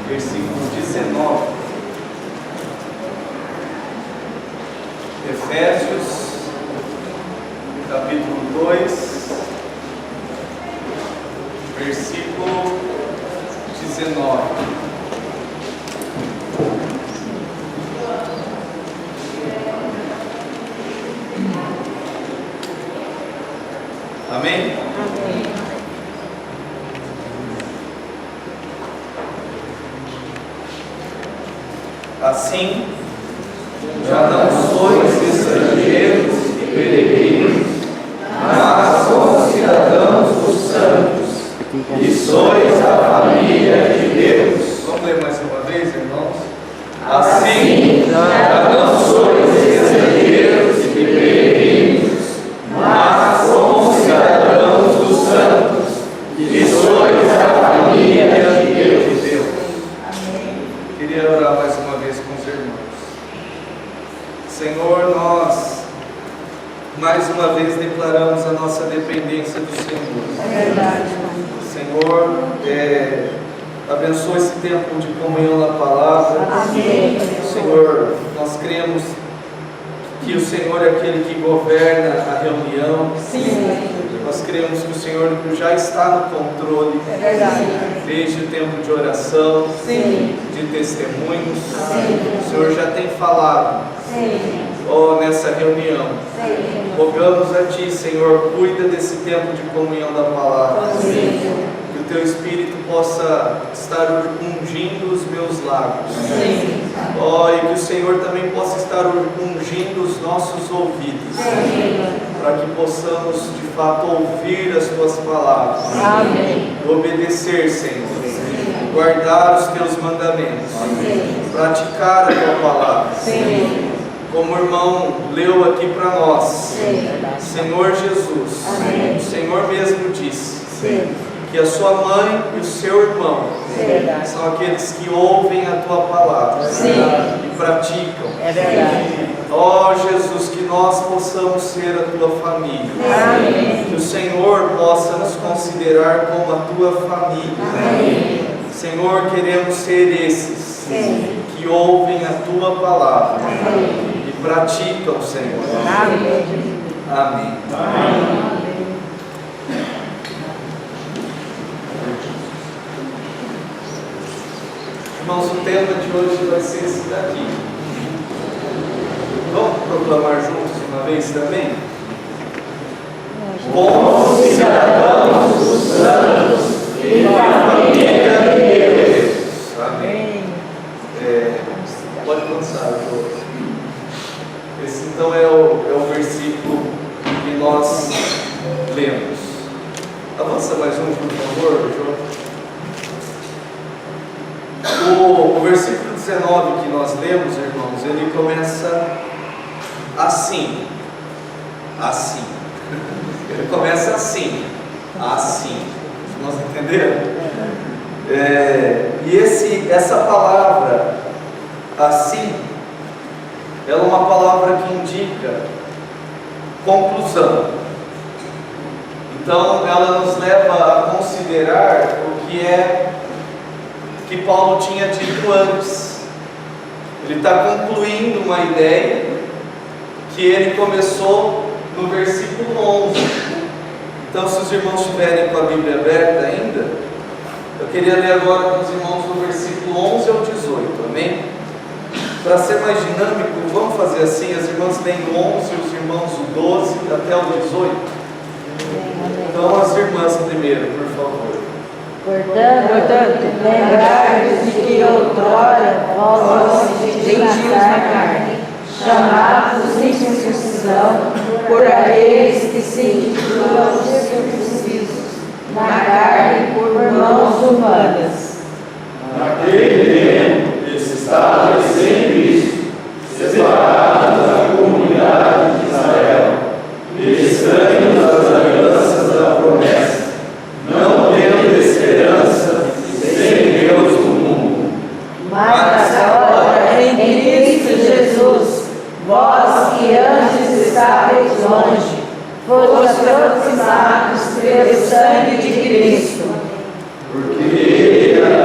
versículo 19. Efésios, capítulo 2, versículo 19. Amém? Amém. Assim, já não sois estrangeiros e peregrinos, mas cidadãos dos santos, e sois a família de Deus. Vamos ler mais uma vez, irmãos? Assim, já não sois estrangeiros e peregrinos, mas cidadãos dos santos, e sois a família de Deus. Queria orar mais uma vez com os irmãos. Senhor, nós mais uma vez declaramos a nossa dependência do Senhor. É verdade. Senhor, abençoa esse tempo de comunhão na palavra. Amém. Senhor, nós cremos que o Senhor é aquele que governa a reunião. Sim. Nós cremos que o Senhor já está no controle. É verdade. Desde o tempo de oração, Sim. de testemunhos. Sim. O Senhor já tem falado. Sim. Nessa reunião. Sim. Rogamos a Ti, Senhor, cuida desse tempo de comunhão da palavra. Sim. Que o Teu Espírito possa estar ungindo os meus lábios. Sim. E que o Senhor também possa estar ungindo os nossos ouvidos. Sim. Para que possamos, de fato, ouvir as Tuas palavras. Amém. Obedecer, Senhor. Guardar os Teus mandamentos. Sim. Praticar a Tua palavra. Sim. Como o irmão leu aqui para nós. Sim. Senhor Jesus. Amém. O Senhor mesmo disse. Sim. Que a sua mãe e o seu irmão Verdade. são aqueles que ouvem a Tua palavra. Sim. E praticam. É verdade. Ó Jesus, que nós possamos ser a Tua família. Amém. Que o Senhor possa nos considerar como a Tua família. Amém. Senhor, queremos ser esses Sim. que ouvem a Tua palavra Amém. e praticam, Senhor. Amém. Amém. Irmãos, o tema de hoje vai ser esse daqui. Vamos proclamar juntos uma vez também? Bons cidadãos dos santos e da família de Deus. Amém. Pode avançar, João. Esse então é o versículo que nós lemos. Avança mais um, por favor, João. O versículo 19 que nós lemos, irmãos, ele começa assim. Assim. Ele começa assim. Assim. Nós entenderam? E essa palavra, assim, ela é uma palavra que indica conclusão. Então, ela nos leva a considerar o que Paulo tinha dito antes. Ele está concluindo uma ideia que ele começou no versículo 11. Então, se os irmãos estiverem com a Bíblia aberta ainda, eu queria ler agora com os irmãos do versículo 11 ao 18, amém? Para ser mais dinâmico, vamos fazer assim: as irmãs leem do 11, os irmãos do 12 até o 18. Então, as irmãs primeiro, por favor. Portanto, lembrai-vos de que outrora vós gentios na carne, chamados de circuncisão por aqueles que se intitulam circuncisos na carne por mãos humanas. Naquele tempo, estáveis sem Cristo, separados da comunidade de Israel, e estranhos às alianças da promessa, não tendo esperança, sem Deus no mundo. Mas agora, em Cristo Jesus, vós que antes estáveis longe, foste aproximados pelo sangue de Cristo. Porque Ele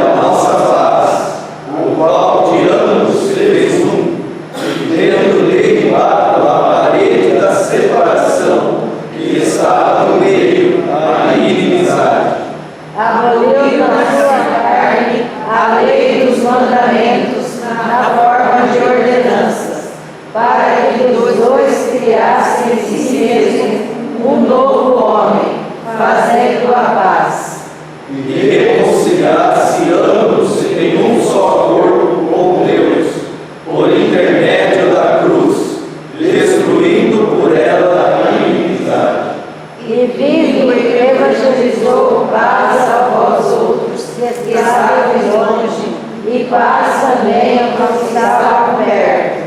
estáveis longe, e paz também aos que estavam perto.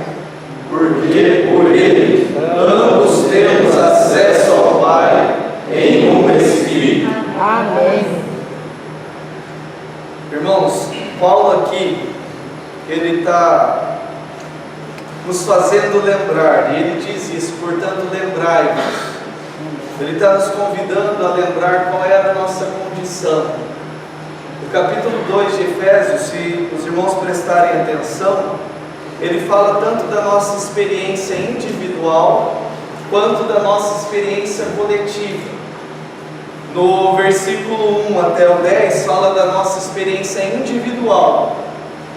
Porque por ele ambos temos acesso ao Pai em um Espírito. Amém. Irmãos, Paulo aqui, ele está nos fazendo lembrar, e ele diz isso, portanto lembrai-vos. Ele está nos convidando a lembrar qual era a nossa condição. O capítulo 2 de Efésios, se os irmãos prestarem atenção, ele fala tanto da nossa experiência individual, quanto da nossa experiência coletiva. No versículo 1 até o 10, fala da nossa experiência individual.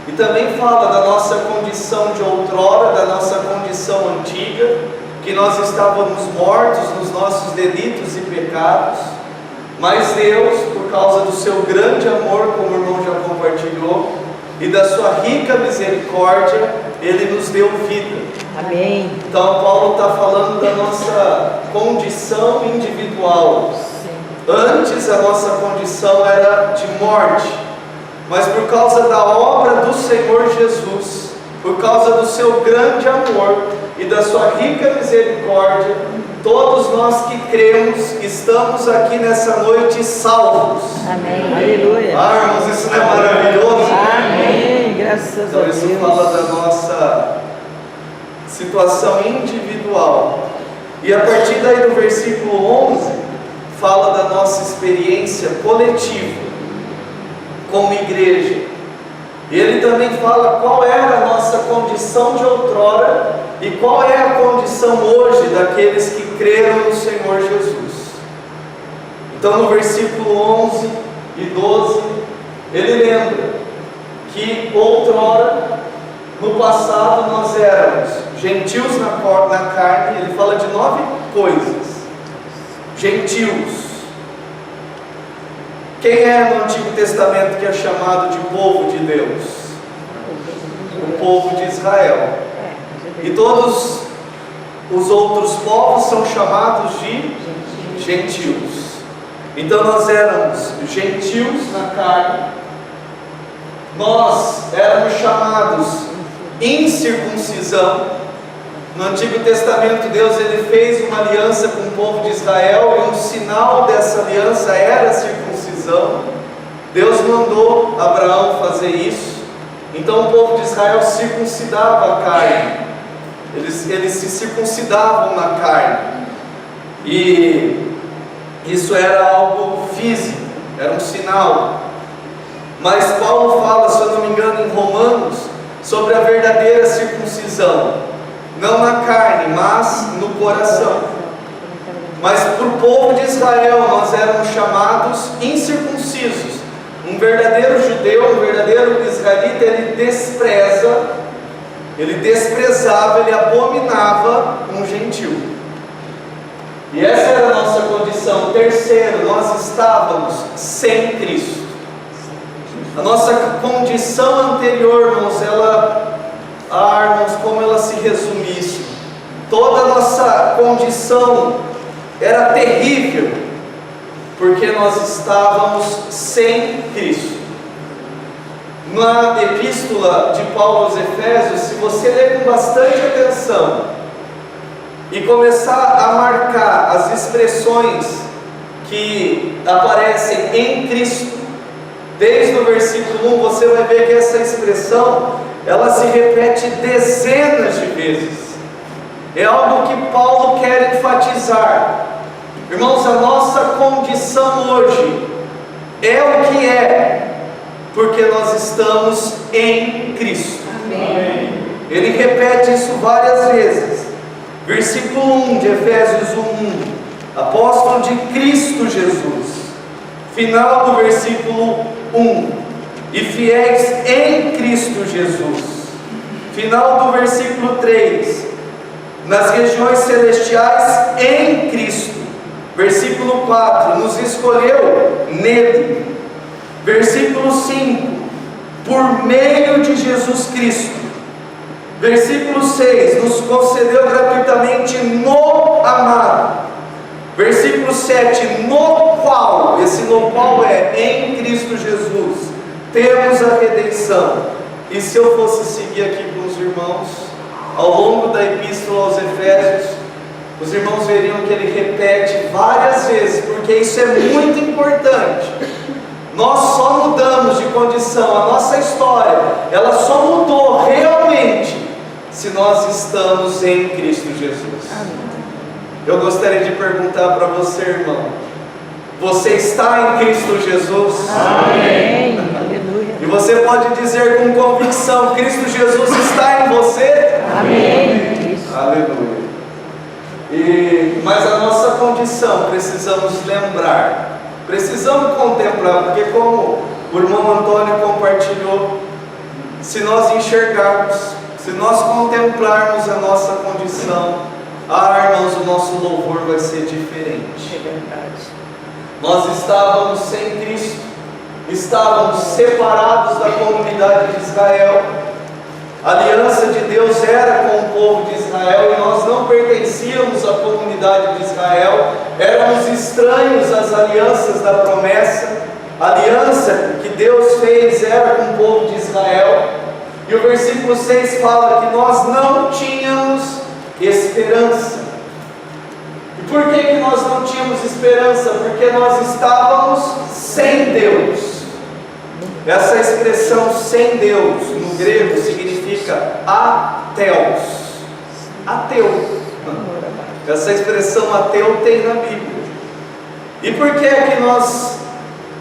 E também fala da nossa condição de outrora, da nossa condição antiga, que nós estávamos mortos nos nossos delitos e pecados, mas Deus, por causa do seu grande amor, como o irmão já compartilhou, e da sua rica misericórdia, Ele nos deu vida. Amém. Então Paulo está falando da nossa condição individual. Antes a nossa condição era de morte, mas por causa da obra do Senhor Jesus, por causa do seu grande amor e da sua rica misericórdia, todos nós que cremos estamos aqui nessa noite salvos. Amém. Aleluia. Irmãos, isso não é maravilhoso? Amém. Graças a Então Deus. isso fala da nossa situação individual. E a partir daí do versículo 11, fala da nossa experiência coletiva, como igreja. E ele também fala qual era a nossa condição de outrora e qual é a condição hoje daqueles que creram no Senhor Jesus. Então no versículo 11 e 12, ele lembra que outrora, no passado, nós éramos gentios na carne. Ele fala de 9 coisas. Gentios. Quem é no Antigo Testamento que é chamado de povo de Deus? O povo de Israel. E todos os outros povos são chamados de gentios. Então nós éramos gentios na carne. Nós éramos chamados incircuncisão. No Antigo Testamento, Deus ele fez uma aliança com o povo de Israel, e um sinal dessa aliança era a circuncisão. Deus mandou Abraão fazer isso. Então o povo de Israel circuncidava a carne. Eles se circuncidavam na carne. E isso era algo físico, era um sinal. Mas Paulo fala, se eu não me engano, em Romanos, sobre a verdadeira circuncisão, não na carne, mas no coração. Mas para o povo de Israel nós éramos chamados incircuncisos. Um verdadeiro judeu, um verdadeiro israelita, ele desprezava, ele abominava um gentil. E essa era a nossa condição. Terceiro, nós estávamos sem Cristo. A nossa condição anterior, irmãos, irmãos, como ela se resume isso? Toda a nossa condição era terrível, porque nós estávamos sem Cristo. Na epístola de Paulo aos Efésios, se você ler com bastante atenção e começar a marcar as expressões que aparecem em Cristo, desde o versículo 1, você vai ver que essa expressão, ela se repete dezenas de vezes. É algo que Paulo quer enfatizar. Irmãos, a nossa condição hoje é o que é, porque nós estamos em Cristo. Amém. Ele repete isso várias vezes. Versículo 1 de Efésios 1, apóstolo de Cristo Jesus. Final do versículo 1, e fiéis em Cristo Jesus. Final do versículo 3, nas regiões celestiais em Cristo. Versículo 4, nos escolheu nele. Versículo 5, por meio de Jesus Cristo. Versículo 6, nos concedeu gratuitamente no amado. Versículo 7, no qual, esse no qual é em Cristo Jesus, temos a redenção. E se eu fosse seguir aqui com os irmãos, ao longo da epístola aos Efésios, os irmãos veriam que ele repete várias vezes, porque isso é muito importante. Nós só mudamos de condição, a nossa história, ela só mudou realmente se nós estamos em Cristo Jesus. Eu gostaria de perguntar para você, irmão: você está em Cristo Jesus? Amém. Aleluia. E você pode dizer com convicção: Cristo Jesus está em você? Amém. Isso. Aleluia. Mas a nossa condição, precisamos lembrar, precisamos contemplar, porque como o irmão Antônio compartilhou, se nós enxergarmos, se nós contemplarmos a nossa condição, irmãos, o nosso louvor vai ser diferente. É verdade. Nós estávamos sem Cristo, estávamos separados da comunidade de Israel. A aliança de Deus era com o povo de Israel e nós não pertencíamos à comunidade de Israel, éramos estranhos às alianças da promessa. A aliança que Deus fez era com o povo de Israel, e o versículo 6 fala que nós não tínhamos esperança. E por que nós não tínhamos esperança? Porque nós estávamos sem Deus. Essa expressão sem Deus, no grego, significa ateus. Ateu. Essa expressão ateu tem na Bíblia. E por que é que nós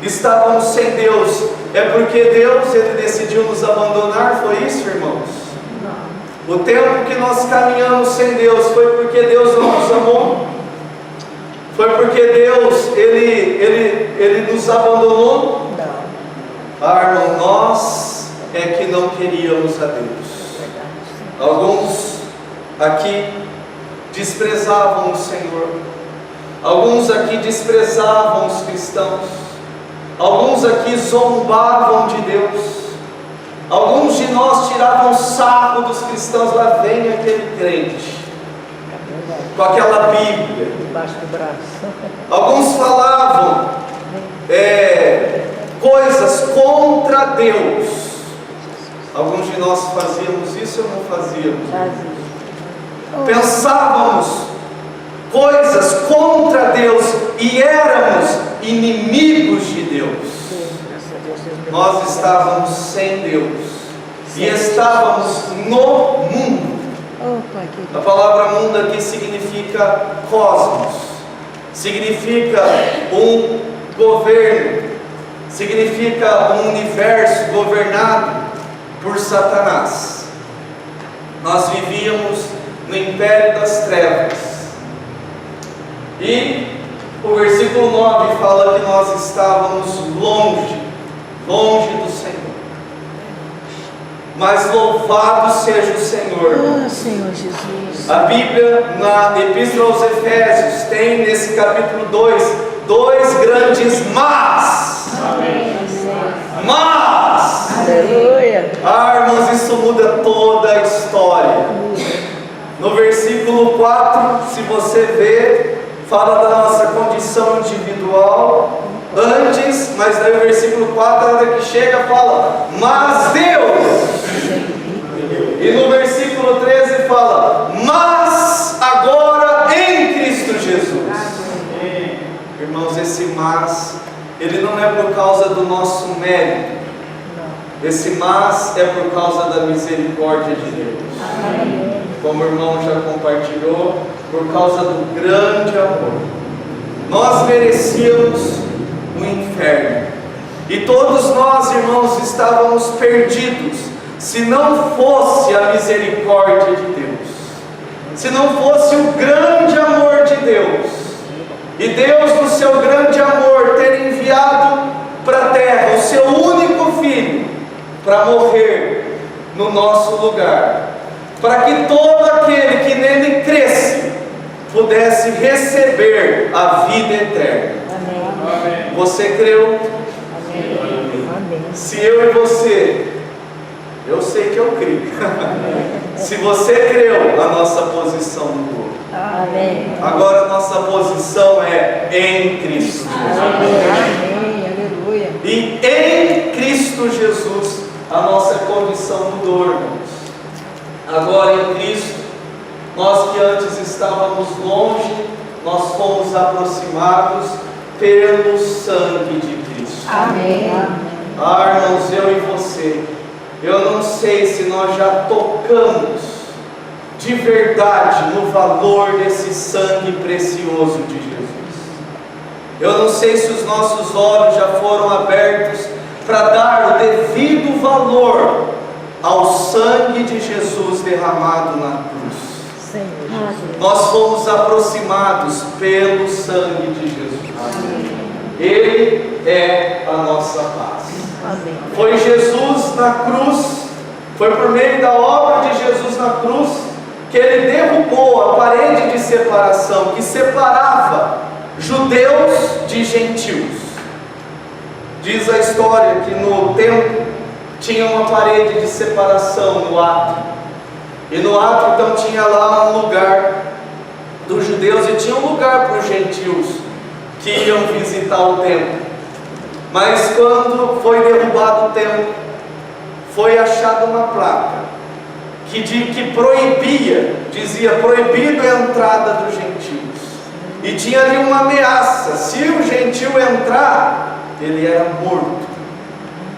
estávamos sem Deus? É porque Deus, Ele decidiu nos abandonar? Foi isso, irmãos? Não. O tempo que nós caminhamos sem Deus foi porque Deus não nos amou? Foi porque Deus, Ele nos abandonou? Não. Irmão, nós é que não queríamos a Deus. Alguns aqui desprezavam o Senhor. Alguns aqui desprezavam os cristãos. Alguns aqui zombavam de Deus. Alguns de nós tiravam sarro dos cristãos. Lá vem aquele crente com aquela Bíblia debaixo do braço. Alguns falavam coisas contra Deus. Alguns de nós fazíamos isso ou não fazíamos? Pensávamos coisas contra Deus e éramos inimigos de Deus. Nós estávamos sem Deus e estávamos no mundo. A palavra mundo aqui significa cosmos, significa um governo, significa um universo governado por Satanás. Nós vivíamos no império das trevas. E o versículo 9 fala que nós estávamos longe do Senhor. Mas louvado seja o Senhor. Senhor Jesus. A Bíblia, na Epístola aos Efésios, tem nesse capítulo 2, dois grandes mas. Amém. Mas. Aleluia. Irmãos, isso muda toda a história. No versículo 4, se você ver, fala da nossa condição individual antes, mas daí o versículo 4, a hora que chega, fala, mas Deus. E no versículo 13 fala, mas agora em Cristo Jesus. Irmãos, esse mas, ele não é por causa do nosso mérito. Esse mas é por causa da misericórdia de Deus. Como o irmão já compartilhou, por causa do grande amor. Nós merecíamos o inferno. E todos nós, irmãos, estávamos perdidos, se não fosse a misericórdia de Deus, se não fosse o grande amor de Deus, e Deus, no seu grande amor, ter enviado para a terra o seu único filho, para morrer no nosso lugar, para que todo aquele que nele cresce, pudesse receber a vida eterna. Amém. Você creu? Amém. Se eu e você, eu sei que eu creio. Se você creu, a nossa posição mudou. Amém. Agora a nossa posição é em Cristo. Amém. Aleluia. E em Cristo Cristo Jesus a nossa condição mudou, irmãos. Agora em Cristo, nós que antes estávamos longe, nós fomos aproximados pelo sangue de Cristo. Amém. Ah, irmãos, eu e você, eu não sei se nós já tocamos de verdade no valor desse sangue precioso de Jesus. Eu não sei se os nossos olhos já foram abertos para dar o devido valor ao sangue de Jesus derramado na cruz. Nós fomos aproximados pelo sangue de Jesus. Ele é a nossa paz. Foi Jesus na cruz, foi por meio da obra de Jesus na cruz, que Ele derrubou a parede de separação que separava judeus de gentios. Diz a história que no templo tinha uma parede de separação no átrio, e no átrio então tinha lá um lugar dos judeus e tinha um lugar para os gentios que iam visitar o templo. Mas quando foi derrubado o templo, foi achada uma placa que proibia, dizia proibido a entrada dos gentios, e tinha ali uma ameaça: se o gentio entrar, ele era morto.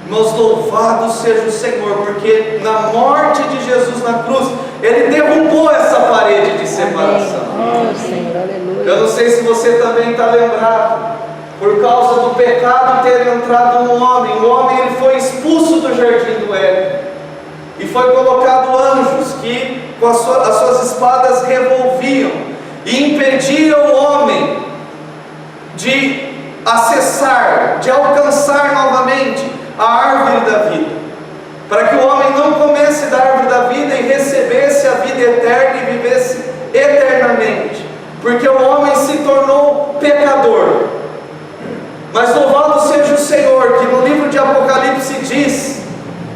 Mas louvado seja o Senhor, porque na morte de Jesus na cruz, Ele derrubou essa parede de separação. Eu não sei se você também está lembrado, por causa do pecado ter entrado no homem, o homem ele foi expulso do jardim do Éden, e foi colocado anjos que com as suas espadas revolviam e impediam o homem de acessar, de alcançar novamente a árvore da vida, para que o homem não comesse da árvore da vida e recebesse a vida eterna e vivesse eternamente, porque o homem se tornou pecador. Mas louvado seja o Senhor, que no livro de Apocalipse diz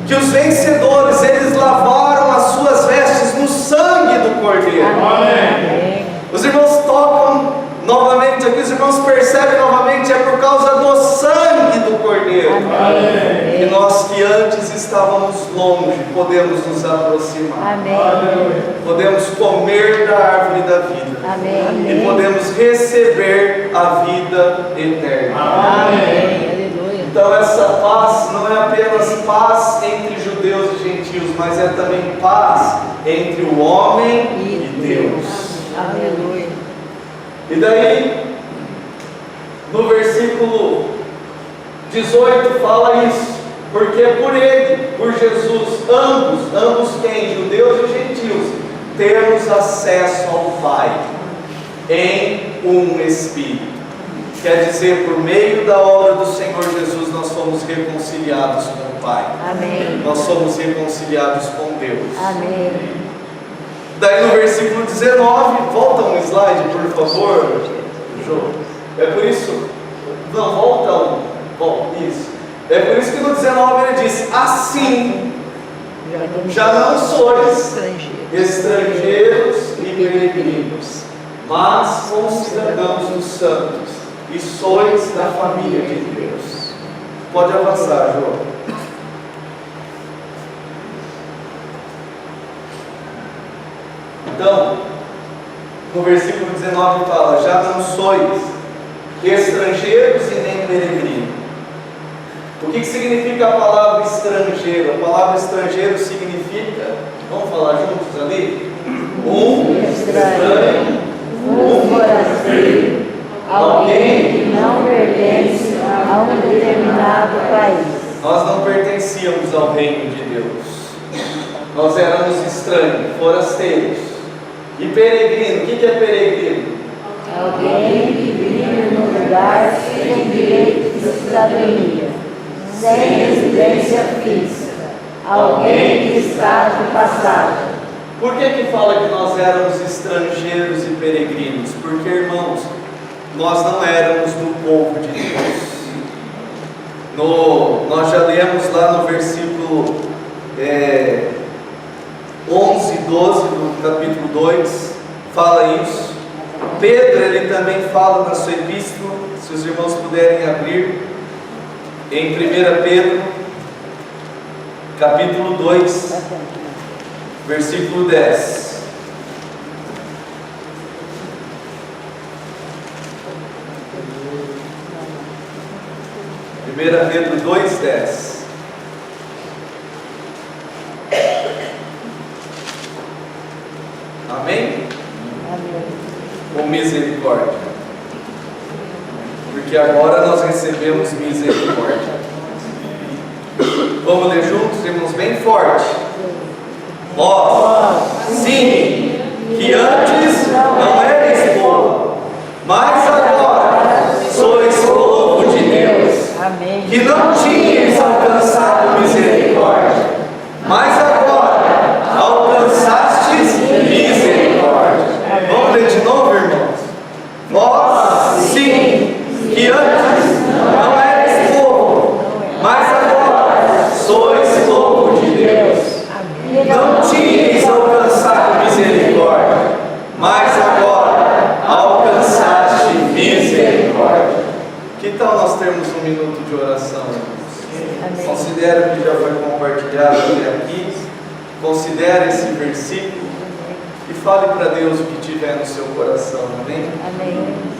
que os vencedores, eles lavaram as suas vestes no sangue do Cordeiro. Amém. Os irmãos tocam novamente aqui, os irmãos percebem novamente, é por causa do sangue do Cordeiro. Amém. Que nós que antes estávamos longe, podemos nos aproximar. Amém. Podemos comer da árvore da vida. Amém. E podemos receber a vida eterna. Amém. Então essa paz não é apenas paz entre judeus e gentios, mas é também paz entre o homem e Deus. Aleluia. E daí, no versículo 18 fala isso, porque por Ele, por Jesus, ambos quem? Judeus e gentios, temos acesso ao Pai, em um Espírito. Quer dizer, por meio da obra do Senhor Jesus, nós fomos reconciliados com o Pai. Amém. Nós somos reconciliados com Deus. Amém. Daí no versículo 19, volta um slide, por favor. É por isso, não, volta um. Bom, isso. É por isso que no 19 ele diz: assim, já não sois estrangeiros e peregrinos, mas concidadãos dos santos, e sois da família de Deus. Pode avançar, João. Então, no versículo 19 fala: já não sois estrangeiros e nem peregrinos. O que significa a palavra estrangeiro? A palavra estrangeiro significa, vamos falar juntos ali? Um estranho, um forasteiro, alguém que não pertence a um determinado país. Nós não pertencíamos ao reino de Deus. Nós éramos estranhos, forasteiros. E peregrino, o que é peregrino? Alguém que vive num lugar sem direito de cidadania, sem residência fixa, alguém que está de passagem. Por que fala que nós éramos estrangeiros e peregrinos? Porque, irmãos, nós não éramos do povo de Deus. Nós já lemos lá no versículo 11 e 12 do capítulo 2, fala isso. Pedro, ele também fala na sua epístola, se os irmãos puderem abrir, em 1 Pedro, capítulo 2, versículo 10. Primeira Pedro 2:10. Amém? Com misericórdia. Porque agora nós recebemos misericórdia. Vamos ler juntos, irmãos, bem forte. Vós, sim, que antes não erais povo, mas agora sois povo de Deus. Amém. Que não tinhais alcançado misericórdia, mas agora alcançastes misericórdia. Vamos ler de novo, irmãos? Vós, sim, que antes não erais povo, mas agora sois povo de Deus. Não tinhais alcançado misericórdia, mas agora alcançaste misericórdia. Que tal nós termos um minuto de oração, irmãos? Considere o que já foi compartilhado até aqui. Considere esse versículo e fale para Deus o que tiver no seu coração. Amém? Amém.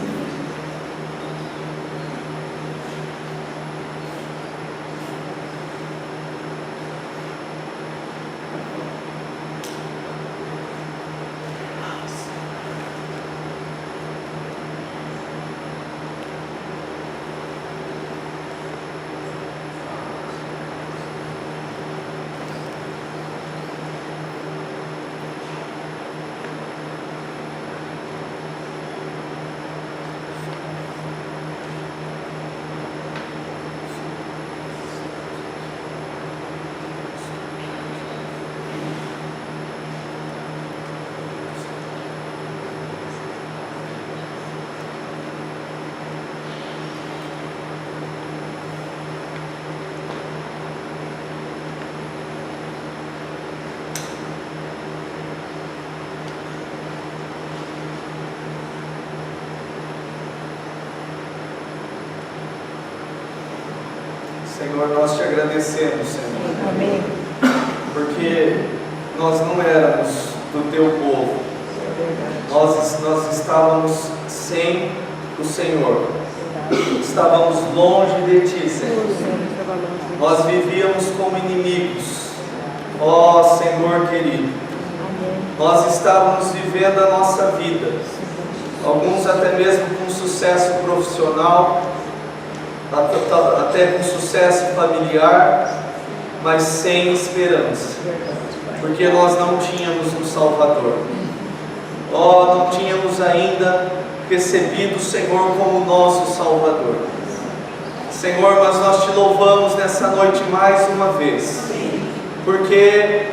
Senhor, nós te agradecemos, Senhor. Amém. Porque nós não éramos do teu povo. Nós estávamos sem o Senhor. Estávamos longe de ti, Senhor. Nós vivíamos como inimigos. Ó Senhor querido, nós estávamos vivendo a nossa vida. Alguns até mesmo com sucesso profissional, até com sucesso familiar, mas sem esperança, porque nós não tínhamos um Salvador. Não tínhamos ainda recebido o Senhor como nosso Salvador. Senhor, mas nós te louvamos nessa noite mais uma vez, porque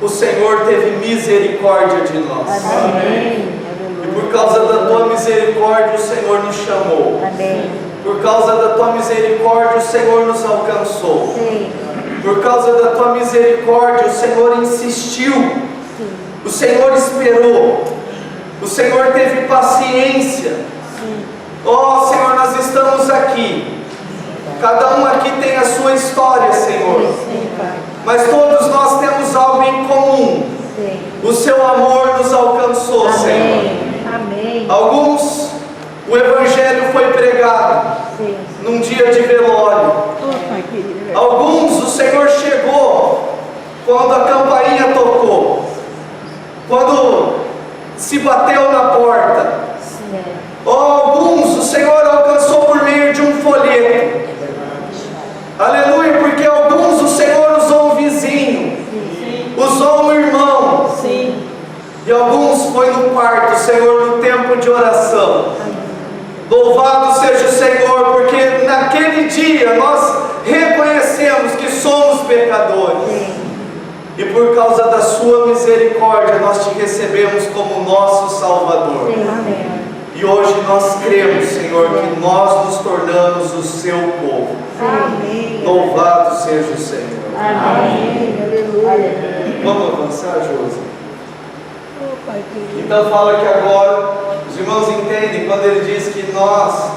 o Senhor teve misericórdia de nós. Amém. E por causa da tua misericórdia o Senhor nos chamou. Amém. Por causa da tua misericórdia o Senhor nos alcançou. Sim. Por causa da tua misericórdia o Senhor insistiu. Sim. O Senhor esperou. O Senhor teve paciência. Sim. Oh Senhor, nós estamos aqui. Cada um aqui tem a sua história, Senhor. Sim, Pai. Mas todos nós temos algo em comum. Sim. O seu amor nos alcançou, Senhor. Amém. Amém. Alguns, o Evangelho foi pregado Sim. num dia de velório. Alguns, o Senhor chegou quando a campainha tocou, quando se bateu na porta. Sim. Alguns, o Senhor alcançou por meio de um folheto. Aleluia, porque alguns o Senhor usou um vizinho, usou um irmão. Sim. E alguns foi no quarto, Senhor, no tempo de oração. Louvado seja o Senhor, porque naquele dia nós reconhecemos que somos pecadores. Sim. E por causa da sua misericórdia nós te recebemos como nosso Salvador. Sim. Amém. E hoje nós cremos, Senhor, que nós nos tornamos o seu povo. Amém. Louvado seja o Senhor. Amém. Aleluia. Vamos avançar, Josi? Então fala que agora, os irmãos entendem quando ele diz que nós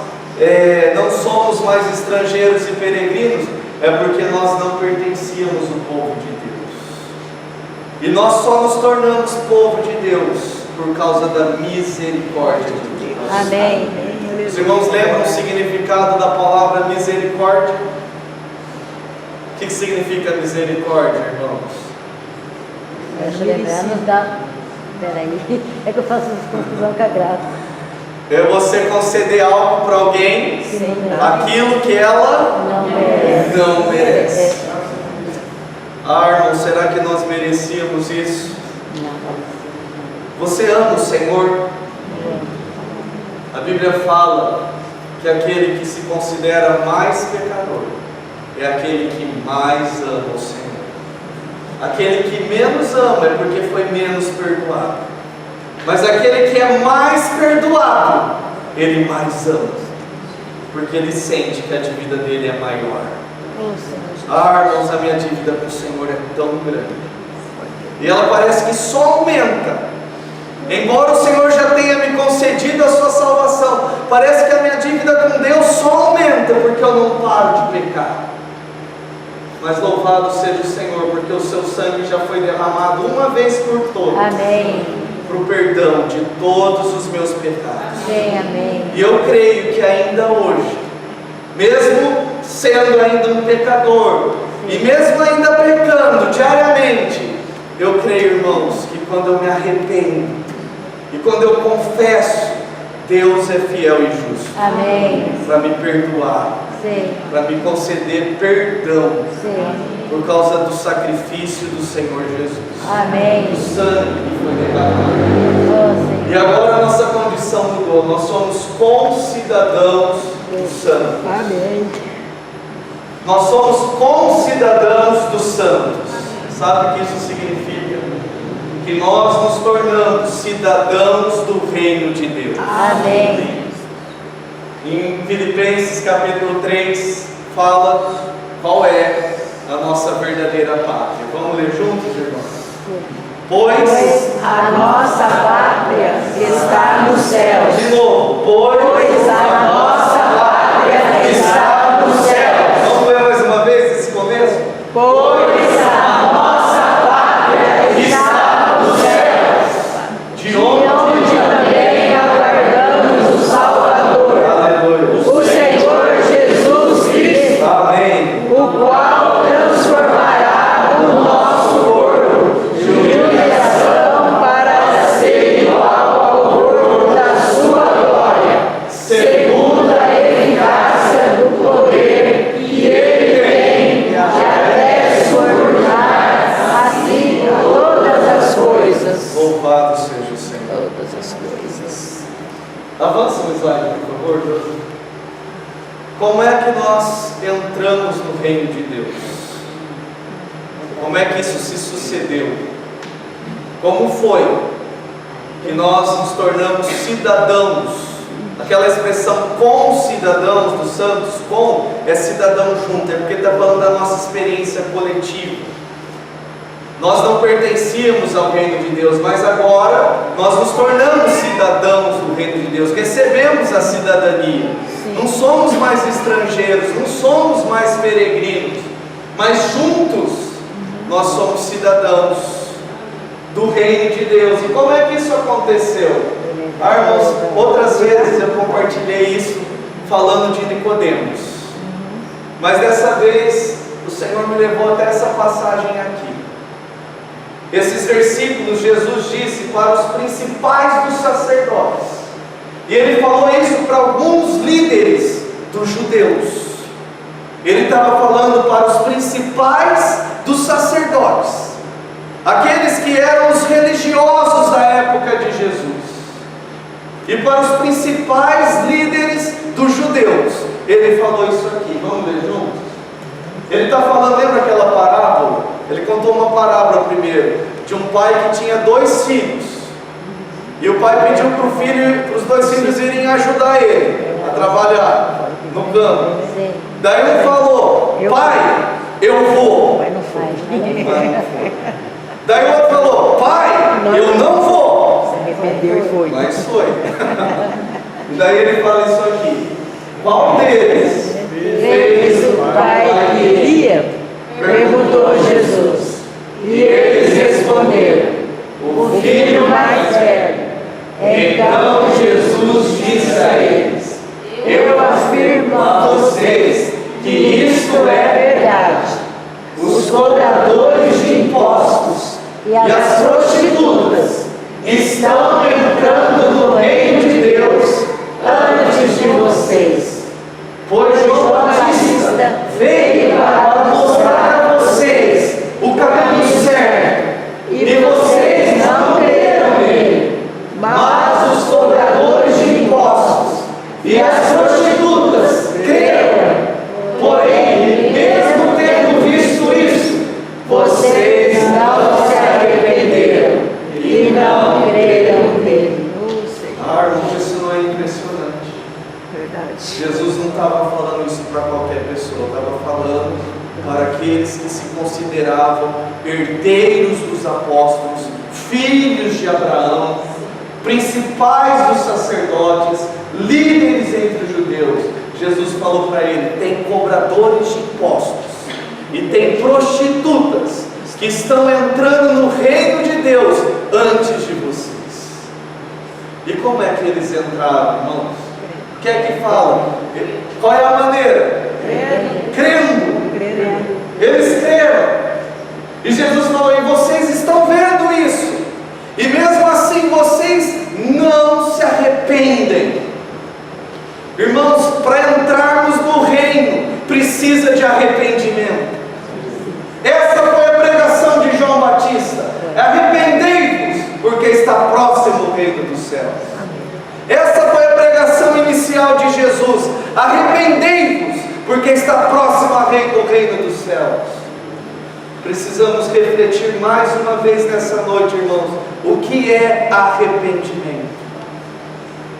não somos mais estrangeiros e peregrinos, é porque nós não pertencíamos ao povo de Deus. E nós só nos tornamos povo de Deus por causa da misericórdia de Deus. Amém. Os irmãos lembram o significado da palavra misericórdia? O que significa misericórdia, irmãos? Eu estou lembrando da... Peraí, é que eu faço confusão com a graça. É você conceder algo para alguém, Sim, aquilo que ela não merece. não merece. Ah, irmão, será que nós merecíamos isso? Você ama o Senhor? A Bíblia fala que aquele que se considera mais pecador é aquele que mais ama o Senhor. Aquele que menos ama é porque foi menos perdoado. Mas aquele que é mais perdoado, ele mais ama, porque ele sente que a dívida dele é maior. Ah, irmãos, a minha dívida com o Senhor é tão grande, e ela parece que só aumenta. Embora o Senhor já tenha me concedido a sua salvação, parece que a minha dívida com Deus só aumenta, porque eu não paro de pecar. Mas louvado seja o Senhor, porque o seu sangue já foi derramado uma vez por todas. Amém. Para o perdão de todos os meus pecados. Sim, amém. E eu creio que ainda hoje, mesmo sendo ainda um pecador, e mesmo ainda pecando diariamente, eu creio, irmãos, que quando eu me arrependo e quando eu confesso, Deus é fiel e justo. Amém. Para me perdoar, Sim. para me conceder perdão, Sim. por causa do sacrifício do Senhor Jesus. Amém. O sangue que foi derramado. Oh, E agora a nossa condição mudou. Nós somos concidadãos dos santos. Amém. Nós somos concidadãos dos santos. Sabe o que isso significa? Que nós nos tornamos cidadãos do reino de Deus. Amém. Em Filipenses capítulo 3 fala qual é a nossa verdadeira pátria. Vamos ler juntos, irmãos? Pois a nossa pátria está nos céus. De novo, pois a nossa pátria está nos céus. Vamos ler mais uma vez esse começo? Pois a nossa pátria está nos céus. De onde também aguardamos o Salvador, aleluia, o Senhor Jesus Cristo, amém, o qual transformará o nosso corpo de humilhação para ser igual ao corpo da sua glória, segundo a eficácia do poder que Ele tem de até formar assim todas as coisas. louvado seja o Senhor. Todas as coisas. Avança um slide, por favor. Como é que nós entramos no reino de Deus? Como é que isso se sucedeu? Como foi que nós nos tornamos cidadãos? Aquela expressão concidadãos dos santos, com é cidadão junto, é porque está falando da nossa experiência coletiva. Nós não pertencíamos ao reino de Deus, mas agora nós nos tornamos cidadãos do reino de Deus, recebemos a cidadania. Não somos mais estrangeiros, não somos mais peregrinos, mas juntos nós somos cidadãos do reino de Deus. E como é que isso aconteceu? Ah, irmãos, outras vezes eu compartilhei isso falando de Nicodemos, mas dessa vez o Senhor me levou até essa passagem aqui. Esses versículos Jesus disse para os principais dos sacerdotes, e Ele falou isso para alguns líderes dos judeus. Ele estava falando para os principais dos sacerdotes, aqueles que eram os religiosos da época de Jesus, e para os principais líderes dos judeus. Ele falou isso aqui, vamos ler juntos? Ele está falando, lembra aquela parábola? Ele contou uma parábola primeiro, de um pai que tinha 2 filhos, e o pai pediu para os 2 filhos irem ajudar ele a trabalhar no campo. Daí um falou: pai, eu vou. Mas não faz. Daí o outro falou: pai, eu não vou. Se arrependeu e foi. Mas foi. E daí ele fala isso aqui: qual deles Fez o pai querido seria? Perguntou Jesus. E eles responderam: o filho mais velho. Então Jesus disse a eles: eu afirmo a vocês que isto é verdade. Os cobradores de impostos e as prostitutas estão entrando no reino de Deus antes de vocês. Pois João Batista veio para mostrar a vocês o caminho certo, e vocês não creram nele. Mas os cobradores de impostos e as prostitutas creram. Porém, mesmo tendo visto isso, vocês não se arrependeram e não creram nele. Irmãos, isso não é impressionante? Verdade. Jesus não estava falando isso para qualquer pessoa, estava falando para aqueles que se consideravam herdeiros dos apóstolos, filhos de Abraão, principais dos sacerdotes, líderes entre os judeus. Jesus falou para ele: tem cobradores de impostos e tem prostitutas que estão entrando no reino de Deus antes de vocês. E como é que eles entraram, irmãos? O que é que fala? Qual é a maneira? Crendo. Eles creram. E Jesus falou: e vocês estão vendo isso, e mesmo assim vocês não se arrependem. Irmãos, para entrarmos no reino precisa de arrependimento. Essa foi a pregação de João Batista: arrependei-vos, porque está próximo o reino dos céus. Essa foi a pregação inicial de Jesus: arrependei-vos, porque está próximo o reino dos céus. Precisamos refletir mais uma vez nessa noite, irmãos, o que é arrependimento.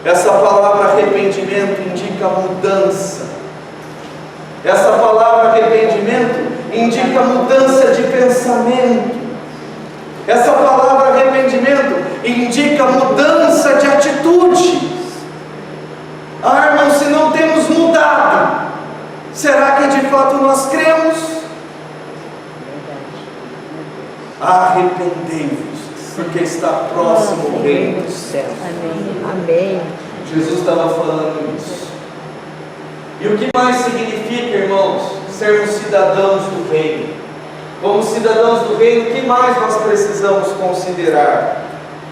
Essa palavra arrependimento indica mudança. Essa palavra arrependimento indica mudança de pensamento. Essa palavra arrependimento indica mudança de atitude. Irmãos, se não temos mudado, será que de fato nós cremos? Arrependei-vos, porque está próximo o reino dos céus. Amém. Jesus estava falando isso. E o que mais significa, irmãos, sermos cidadãos do reino? Como cidadãos do reino, o que mais nós precisamos considerar?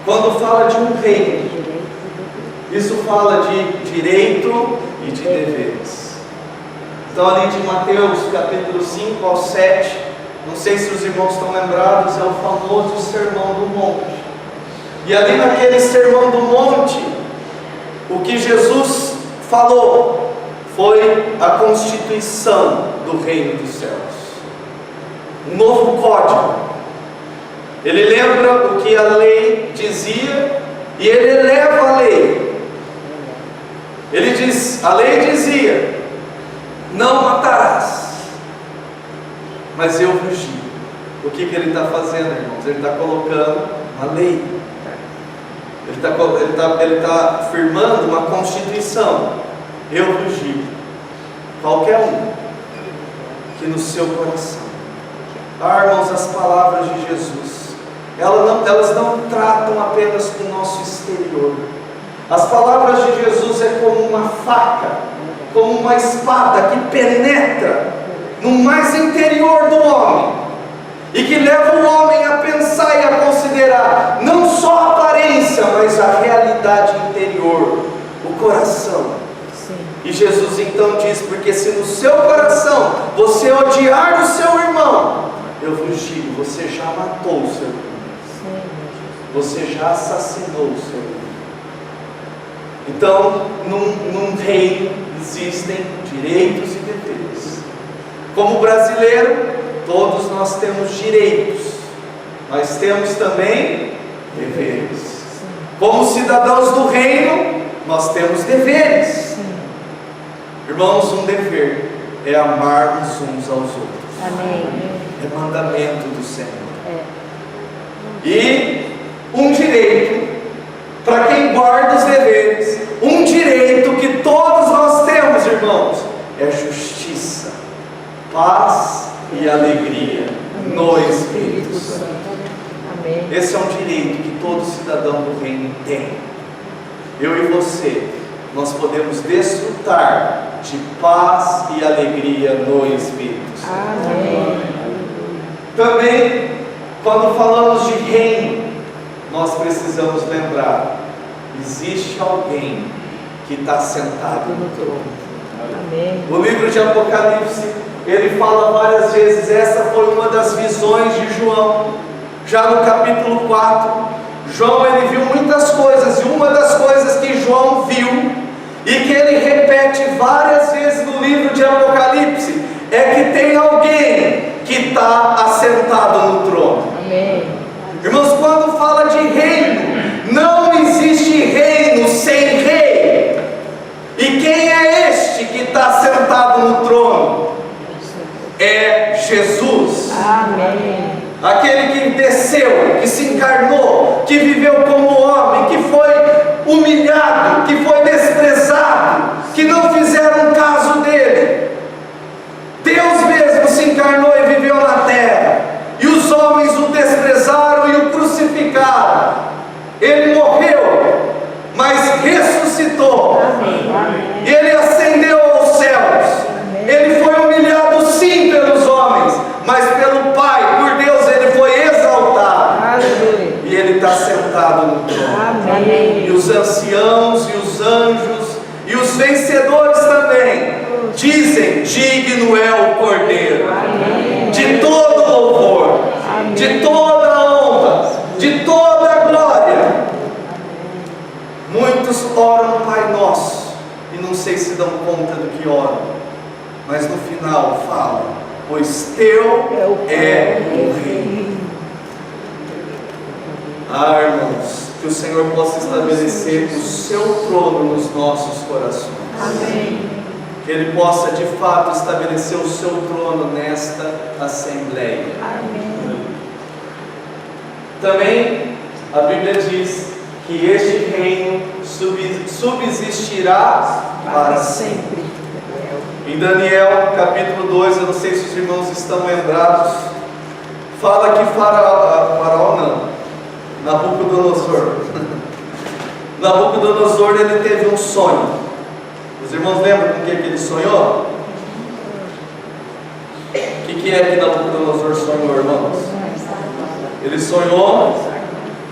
Quando fala de um reino, isso fala de direito e de deveres. Então, ali de Mateus capítulo 5 ao 7, não sei se os irmãos estão lembrados, é o famoso Sermão do Monte. E ali naquele Sermão do Monte, o que Jesus falou foi a constituição do reino dos céus, um novo código. Ele lembra o que a lei dizia e ele eleva a lei. Ele diz, a lei dizia: não matarás. Mas eu vos digo. O que ele está fazendo, irmãos? Ele está colocando a lei. Ele está firmando uma constituição. Eu vos digo, qualquer um que no seu coração. Irmãos, as palavras de Jesus, elas não tratam apenas com o nosso exterior. As palavras de Jesus é como uma faca, como uma espada que penetra no mais interior do homem e que leva o homem a pensar e a considerar não só a aparência, mas a realidade interior, o coração. Sim. E Jesus então diz: porque se no seu coração você odiar o seu irmão, eu vos digo, você já matou o seu irmão. Sim. Você já assassinou o seu irmão. Então, num reino existem direitos e deveres. Como brasileiro, todos nós temos direitos, mas temos também deveres. Como cidadãos do reino, nós temos deveres. Irmãos, um dever é amarmos uns aos outros. Amém. É mandamento do Senhor. E um direito, para quem guarda os deveres, um direito que todos nós temos, irmãos, é justiça, paz e alegria no Espírito Santo. Amém. Esse é um direito que todo cidadão do reino tem. Eu e você, nós podemos desfrutar de paz e alegria no Espírito Santo. Amém. Também, quando falamos de reino, nós precisamos lembrar: existe alguém que está sentado no trono. Amém. O livro de Apocalipse, ele fala várias vezes, essa foi uma das visões de João. Já no capítulo 4, João ele viu muitas coisas, e uma das coisas que João viu, e que ele repete várias vezes no livro de Apocalipse, é que tem alguém que está assentado no trono. Amém. Irmãos, quando fala de reino, não existe reino sem rei. E quem é este que está sentado no trono? É Jesus. Amém. Aquele que desceu, que se encarnou, que viveu como homem, que foi humilhado, que foi desprezado, que não fizeram caso dele. Deus mesmo se encarnou e viveu na terra, e os homens o desprezaram e o crucificaram. Ele morreu, mas ressuscitou. Amém. E ele ascendeu aos céus. Ele foi humilhado sim pelos homens, mas pelo Pai, por Deus, ele foi exaltado. Aleluia. E ele está sentado no trono. Amém. E os anciãos, e os anjos, e os vencedores também dizem: digno é o Cordeiro. Amém. De todo louvor, Amém. de toda honra, de toda glória. Muitos oram o Pai Nosso e não sei se dão conta do que oram, mas no final fala: pois teu é o reino. Ah, irmãos, que o Senhor possa estabelecer o seu trono nos nossos corações. Amém. Que Ele possa de fato estabelecer o seu trono nesta Assembleia. Amém. Também a Bíblia diz que este reino subsistirá para sempre. Em Daniel capítulo 2, eu não sei se os irmãos estão lembrados, fala que Faraó não, Nabucodonosor Nabucodonosor, ele teve um sonho. Os irmãos lembram com o que ele sonhou? O que é que Nabucodonosor sonhou, irmãos? Ele sonhou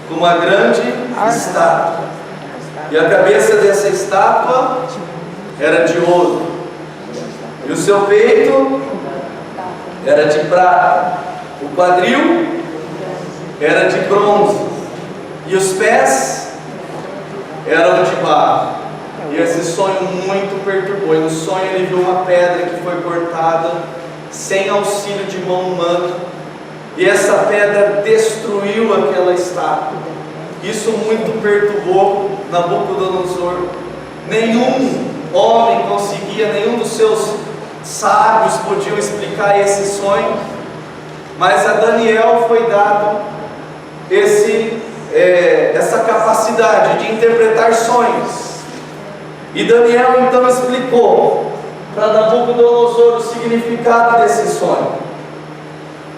com uma grande estátua, e a cabeça dessa estátua era de ouro, e o seu peito era de prata, o quadril era de bronze, e os pés eram de barro. E esse sonho muito perturbou. E no sonho ele viu uma pedra que foi cortada sem auxílio de mão humana, e essa pedra destruiu aquela estátua. Isso muito perturbou Nabucodonosor. Nenhum homem conseguia, nenhum dos seus sábios podiam explicar esse sonho, mas a Daniel foi dado essa capacidade de interpretar sonhos. E Daniel então explicou para Nabucodonosor o significado desse sonho.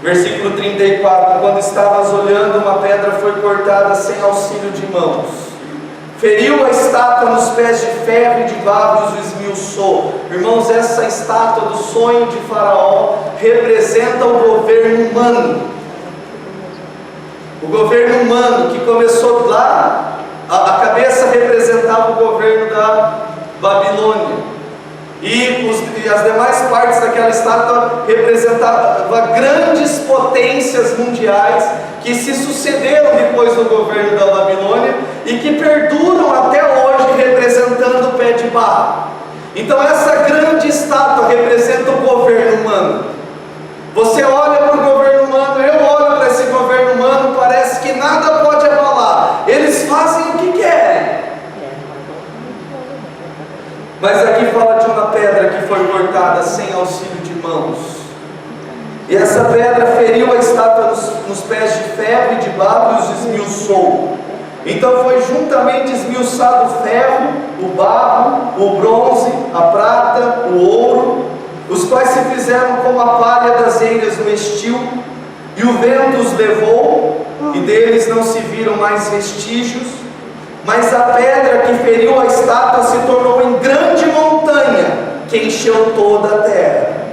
Versículo 34: quando estavas olhando, uma pedra foi cortada sem auxílio de mãos, feriu a estátua nos pés de ferro e de barro e os esmiuçou. Irmãos, essa estátua do sonho de Faraó representa o governo humano. O governo humano que começou lá, a cabeça representava o governo da Babilônia, e as demais partes daquela estátua representavam grandes potências mundiais que se sucederam depois do governo da Babilônia e que perduram até hoje representando o pé de barro. Então essa grande estátua representa o governo humano. Você olha para o governo humano, eu olho para esse governo humano, parece que nada pode abalar, eles fazem o que querem. Mas aqui fala de uma pedra que foi cortada sem auxílio de mãos, e essa pedra feriu a estátua nos pés de ferro e de barro e os esmiuçou. Então foi juntamente esmiuçado o ferro, o barro, o bronze, a prata, o ouro, os quais se fizeram como a palha das eiras no estio, e o vento os levou, e deles não se viram mais vestígios, mas a pedra que feriu a estátua se tornou em grande montanha, que encheu toda a terra.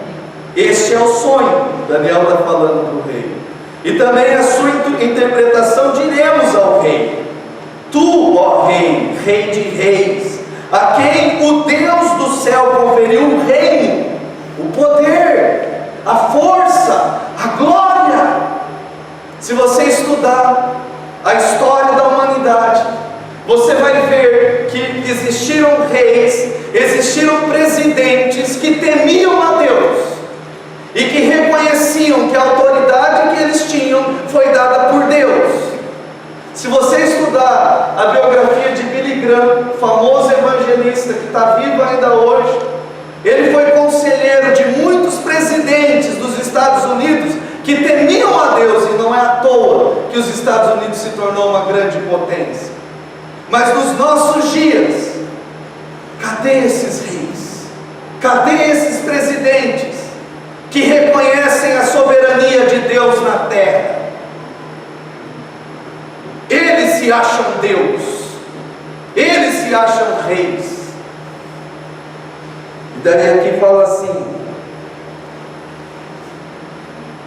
Este é o sonho, Daniel está falando para o rei, e também a sua interpretação diremos ao rei: Tu, ó rei, rei de reis, a quem o Deus do céu conferiu o reino, o poder, a força, a glória. Se você estudar a história da humanidade, você vai ver que existiram reis, existiram presidentes que temiam a Deus e que reconheciam que a autoridade que eles tinham foi dada por Deus. Se você estudar a biografia de Billy Graham, famoso evangelista que está vivo ainda hoje, ele foi conselheiro de muitos presidentes dos Estados Unidos que temiam a Deus, e não é à toa que os Estados Unidos se tornou uma grande potência. Mas nos nossos dias, cadê esses reis? Cadê esses presidentes que reconhecem a soberania de Deus na terra? Eles se acham Deus, eles se acham reis. E Daniel aqui fala assim: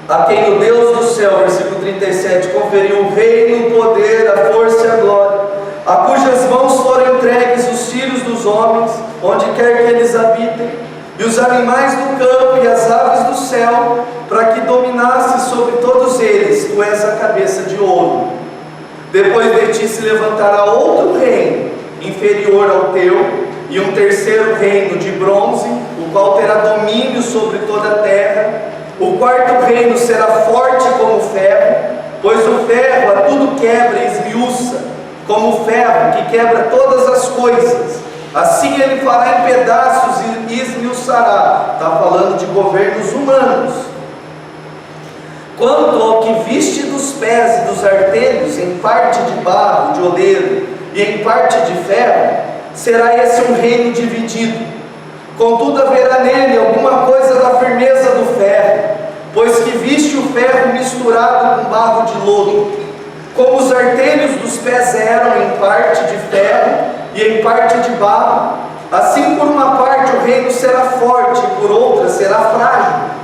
a quem o Deus do céu, versículo 37, conferiu o reino, o poder, a força e a glória, a cujas mãos foram entregues os filhos dos homens, onde quer que eles habitem, e os animais do campo e as aves do céu, para que dominasse sobre todos eles. Tu és a cabeça de ouro. Depois de ti se levantará outro reino, inferior ao teu, e um terceiro reino de bronze, o qual terá domínio sobre toda a terra. O quarto reino será forte como o ferro, pois o ferro a tudo quebra e esmiuça, como o ferro que quebra todas as coisas. Assim ele fará em pedaços e esmiuçará. Está falando de governos humanos. Quanto ao que viste dos pés e dos artelhos, em parte de barro, de oleiro, e em parte de ferro, será esse um reino dividido. Contudo haverá nele alguma coisa da firmeza do ferro, pois que viste o ferro misturado com barro de lodo. Como os artelhos dos pés eram em parte de ferro e em parte de barro, assim por uma parte o reino será forte e por outra será frágil.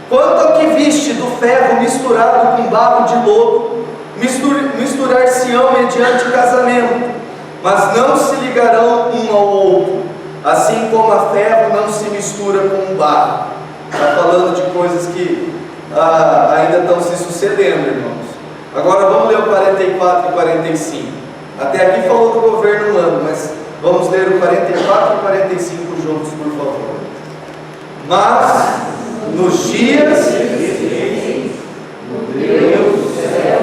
Quanto ao que viste do ferro misturado com barro de lodo, misturar-se-ão mediante casamento, mas não se ligarão um ao outro, assim como a ferro não se mistura com o barro. Está falando de coisas que ainda estão se sucedendo, irmãos. Agora vamos ler o 44 e 45. Até aqui falou do governo humano, mas vamos ler o 44 e 45 juntos, por favor. Mas nos dias o Deus do céu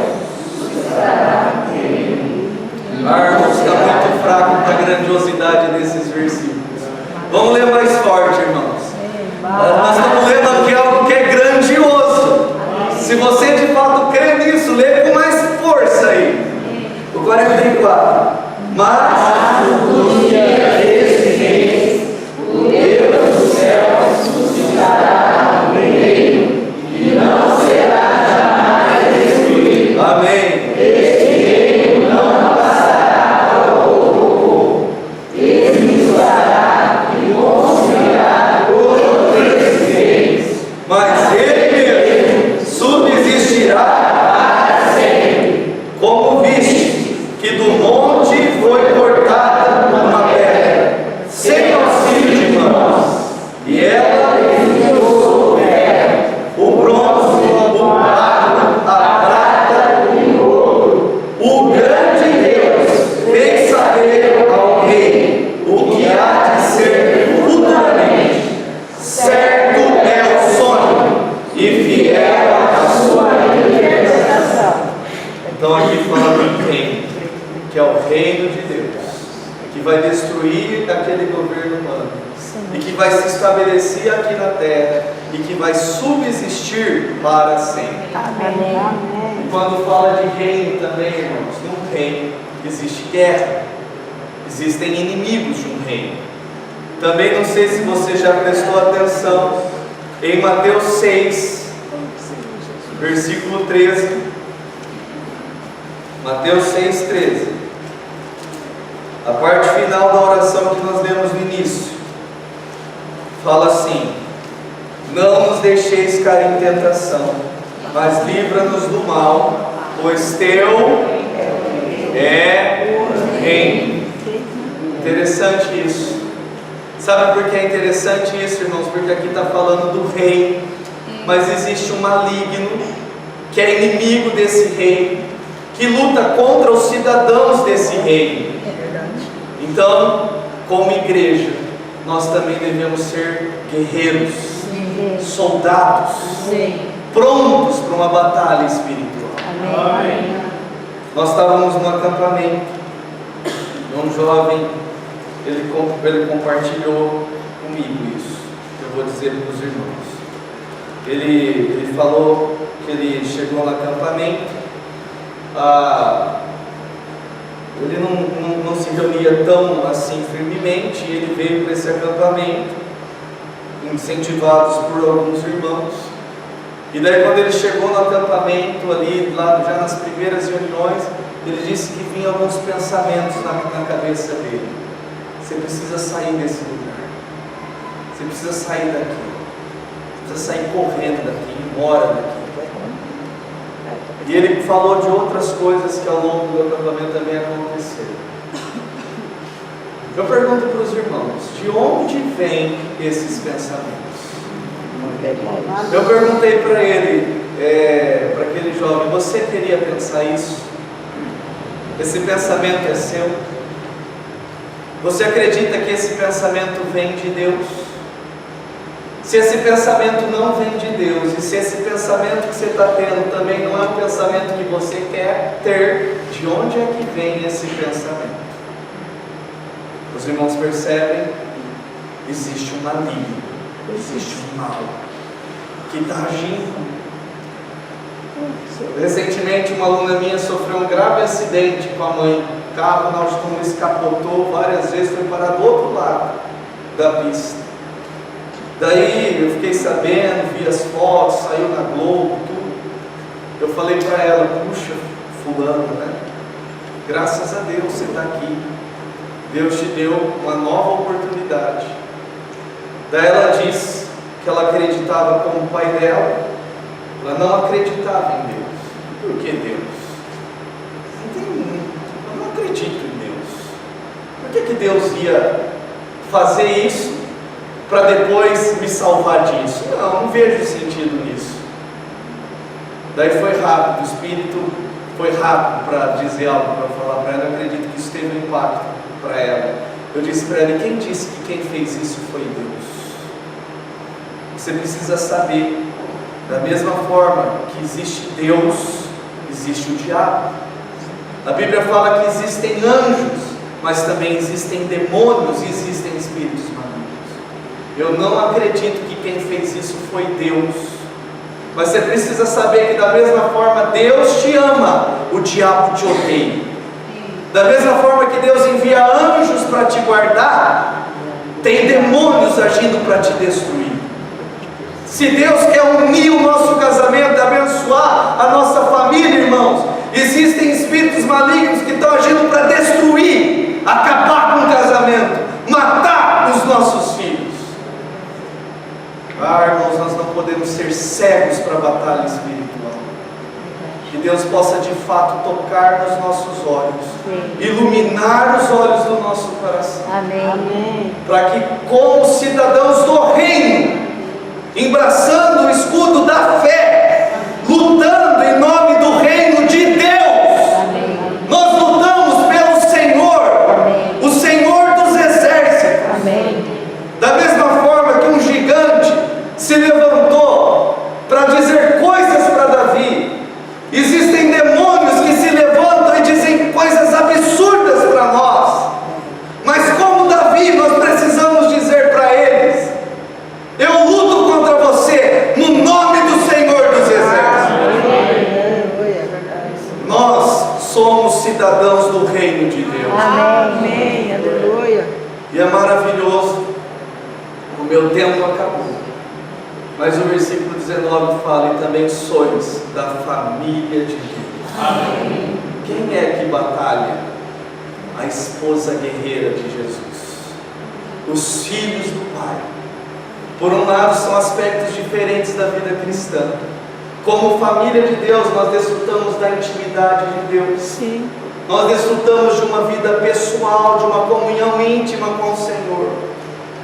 suscitará reino. Irmãos, está muito fraco para a grandiosidade desses versículos. Vamos ler mais forte, irmãos. Nós estamos lendo aqui algo que é grandioso. Se você de fato crê nisso, lê com mais força aí. O 44. Mas no dia desse reis, o Deus do céu suscitará um reino e não será jamais destruído. Amém. Este reino não passará ao povo, esmiuçará e consumirá todos esses reis. Mas ele subsistirá para sempre. Como viste que do monte foi cortada uma pedra, sem auxílio de mãos, e ela esmiuçou o ferro, o bronze, o barro, a prata e o ouro. O grande Deus fez saber ao rei o que há de ser futuramente. Certo é o sonho e fiel a sua interpretação. Então aqui fala do reino, que é o reino de Deus, que vai destruir aquele governo humano, e que vai se estabelecer aqui na terra, e que vai subsistir para sempre. Amém. E quando fala de reino também, irmãos, num reino existe guerra, existem inimigos de um reino. Também não sei se você já prestou atenção, em Mateus 6, versículo 13. Mateus 6, 13. A parte final da oração que nós lemos no início fala assim: não nos deixeis cair em tentação, mas livra-nos do mal, pois teu é o reino. Interessante isso. Sabe por que é interessante isso, irmãos? Porque aqui está falando do rei, mas existe um maligno que é inimigo desse rei, que luta contra os cidadãos desse rei. Então, como igreja, nós também devemos ser guerreiros, soldados, prontos para uma batalha espiritual. Amém. Nós estávamos num acampamento, um jovem, ele compartilhou comigo isso, eu vou dizer para os irmãos. Ele falou que ele chegou no acampamento, ele não se reunia tão assim firmemente, ele veio para esse acampamento, incentivados por alguns irmãos. E daí, quando ele chegou no acampamento ali, lá já nas primeiras reuniões, ele disse que vinham alguns pensamentos na cabeça dele. Você precisa sair desse lugar, você precisa sair daqui, você precisa sair correndo daqui, ir embora daqui. E ele falou de outras coisas que ao longo do acampamento também aconteceram. Eu pergunto para os irmãos, de onde vêm esses pensamentos? Eu perguntei para ele, para aquele jovem: você queria pensar isso? Esse pensamento é seu? Você acredita que esse pensamento vem de Deus? Se esse pensamento não vem de Deus, e se esse pensamento que você está tendo também não é um pensamento que você quer ter, de onde é que vem esse pensamento? Os irmãos percebem? Existe um maligno, existe um mal que está agindo. Recentemente, uma aluna minha sofreu um grave acidente com a mãe. O carro na autoestima escapotou várias vezes, foi parar do outro lado da pista. Daí eu fiquei sabendo, vi as fotos, saiu na Globo, tudo. Eu falei para ela: puxa, fulano, né? Graças a Deus você está aqui. Deus te deu uma nova oportunidade. Daí ela disse que ela acreditava como o pai dela, ela não acreditava em Deus. Por que Deus? Eu não acredito em Deus. Por que Deus ia fazer isso para depois me salvar disso? Não vejo sentido nisso. Daí foi rápido, o Espírito foi rápido para dizer algo, para falar para ela. Eu acredito que isso teve um impacto para ela. Eu disse para ela: quem disse que quem fez isso foi Deus? Você precisa saber, da mesma forma que existe Deus, existe o diabo. A Bíblia fala que existem anjos, mas também existem demônios e existem espíritos malignos. Eu não acredito que quem fez isso foi Deus, mas você precisa saber que da mesma forma Deus te ama, o diabo te odeia. Da mesma forma que Deus envia anjos para te guardar, tem demônios agindo para te destruir. Se Deus quer unir o nosso casamento, abençoar a nossa família, irmãos, existem espíritos malignos que estão agindo para destruir, acabar com o casamento, matar os nossos filhos. Irmãos, nós não podemos ser cegos para a batalha espiritual. Que Deus possa de fato tocar nos nossos olhos, iluminar os olhos do nosso coração. Amém. Para que, como cidadãos do reino, embraçando o escudo da fé, lutando em nome do reino de Deus, Amém. nós lutamos pelo Senhor, Amém. o Senhor dos exércitos. Amém. Da mesma forma que um gigante se levantou para dizer coisas para Davi, existem demônios que se levantam e dizem coisas absurdas para nós, mas como Davi, nós precisamos dizer para eles: eu luto contra você no nome do Senhor dos exércitos. Nós somos cidadãos do reino de Deus. Amém. Aleluia. E é maravilhoso. O meu tempo acabou. Mas o versículo 19 fala: e também sois da família de Deus. Amém. Quem é que batalha? A esposa guerreira de Jesus, os filhos do Pai. Por um lado, são aspectos diferentes da vida cristã. Como família de Deus, nós desfrutamos da intimidade de Deus. Sim. Nós desfrutamos de uma vida pessoal, de uma comunhão íntima com o Senhor.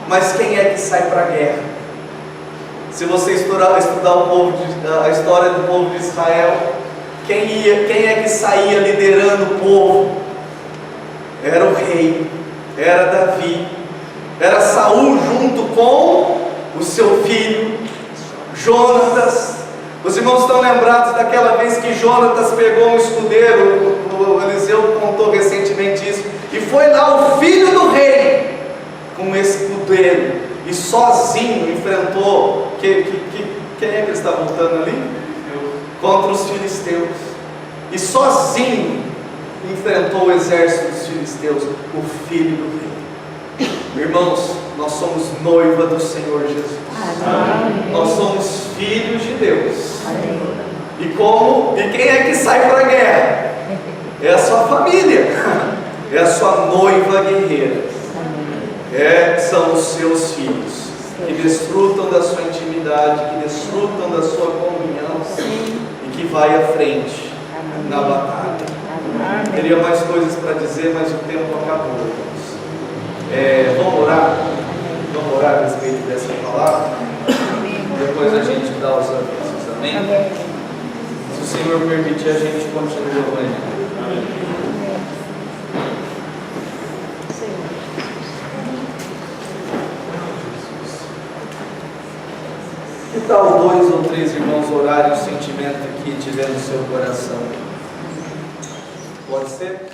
Mas quem é que sai para a guerra? Se você estudar a história do povo de Israel, quem é que saía liderando o povo? Era o rei, era Davi, era Saul junto com o seu filho Jonatas. Os irmãos estão lembrados daquela vez que Jonatas pegou um escudeiro, o Eliseu contou recentemente isso, e foi lá o filho do rei com um escudeiro, e sozinho enfrentou, quem é que ele está lutando ali? Contra os filisteus, e sozinho enfrentou o exército dos filisteus, o filho do rei. Irmãos, nós somos noiva do Senhor Jesus. Amém. Nós somos filhos de Deus. Amém. E quem é que sai para a guerra? É a sua família, é a sua noiva guerreira, são os seus filhos, que desfrutam da sua intimidade, que desfrutam da sua comunhão, e que vai à frente na batalha. Teria mais coisas para dizer, mas o tempo acabou, irmãos. Vamos orar? Vamos orar a respeito dessa palavra? Depois a gente dá os avisos, amém? Se o Senhor permitir, a gente continua amanhã. Que tal 2 ou 3 irmãos orarem o sentimento que tiver no seu coração? Pode ser?